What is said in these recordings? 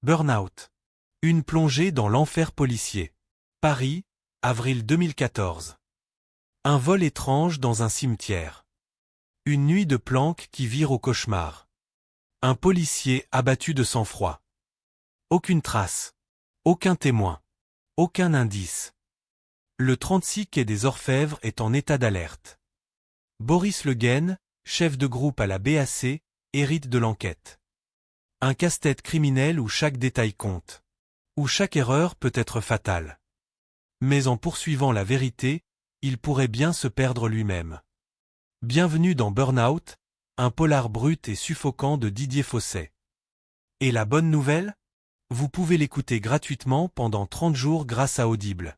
Burnout. Une plongée dans l'enfer policier. Paris, avril 2014. Un vol étrange dans un cimetière. Une nuit de planque qui vire au cauchemar. Un policier abattu de sang-froid. Aucune trace. Aucun témoin. Aucun indice. Le 36 quai des Orfèvres est en état d'alerte. Boris Le Guen, chef de groupe à la BAC, hérite de l'enquête. Un casse-tête criminel où chaque détail compte. Où chaque erreur peut être fatale. Mais en poursuivant la vérité, il pourrait bien se perdre lui-même. Bienvenue dans Burnout, un polar brut et suffocant de Didier Fosset. Et la bonne nouvelle ? Vous pouvez l'écouter gratuitement pendant 30 jours grâce à Audible.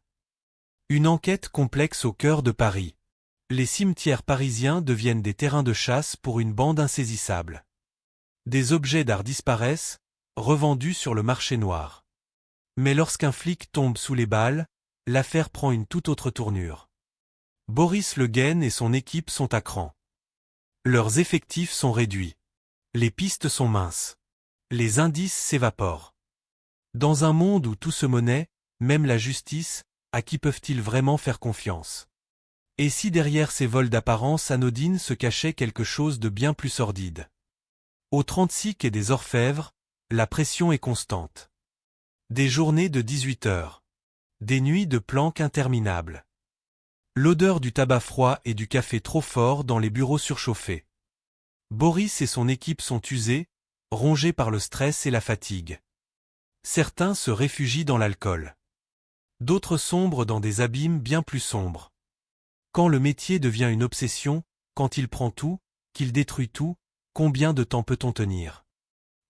Une enquête complexe au cœur de Paris. Les cimetières parisiens deviennent des terrains de chasse pour une bande insaisissable. Des objets d'art disparaissent, revendus sur le marché noir. Mais lorsqu'un flic tombe sous les balles, l'affaire prend une toute autre tournure. Boris Le Guen et son équipe sont à cran. Leurs effectifs sont réduits. Les pistes sont minces. Les indices s'évaporent. Dans un monde où tout se monnaie, même la justice, à qui peuvent-ils vraiment faire confiance ? Et si derrière ces vols d'apparence anodine se cachait quelque chose de bien plus sordide ? Au 36 quai des Orfèvres, la pression est constante. Des journées de 18 heures. Des nuits de planques interminables. L'odeur du tabac froid et du café trop fort dans les bureaux surchauffés. Boris et son équipe sont usés, rongés par le stress et la fatigue. Certains se réfugient dans l'alcool. D'autres sombrent dans des abîmes bien plus sombres. Quand le métier devient une obsession, quand il prend tout, qu'il détruit tout, combien de temps peut-on tenir ?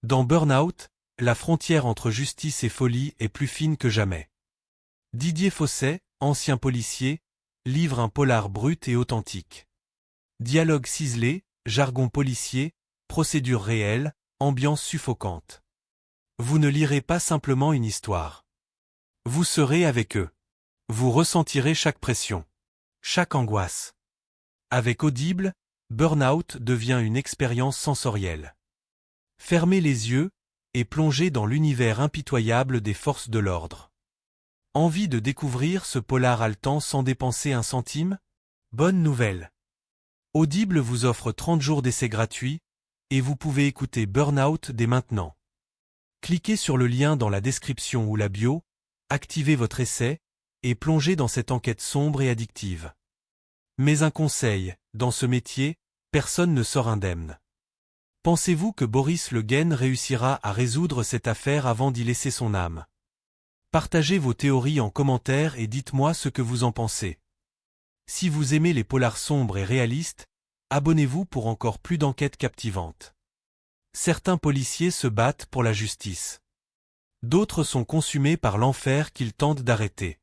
Dans Burnout, la frontière entre justice et folie est plus fine que jamais. Didier Fosset, ancien policier, livre un polar brut et authentique. Dialogue ciselé, jargon policier, procédure réelle, ambiance suffocante. Vous ne lirez pas simplement une histoire. Vous serez avec eux. Vous ressentirez chaque pression, chaque angoisse. Avec Audible, Burnout devient une expérience sensorielle. Fermez les yeux et plongez dans l'univers impitoyable des forces de l'ordre. Envie de découvrir ce polar haletant sans dépenser un centime ? Bonne nouvelle. Audible vous offre 30 jours d'essai gratuit, et vous pouvez écouter Burnout dès maintenant. Cliquez sur le lien dans la description ou la bio, activez votre essai, et plongez dans cette enquête sombre et addictive. Mais un conseil, dans ce métier, personne ne sort indemne. Pensez-vous que Boris Le Guen réussira à résoudre cette affaire avant d'y laisser son âme ? Partagez vos théories en commentaire et dites-moi ce que vous en pensez. Si vous aimez les polars sombres et réalistes, abonnez-vous pour encore plus d'enquêtes captivantes. Certains policiers se battent pour la justice. D'autres sont consumés par l'enfer qu'ils tentent d'arrêter.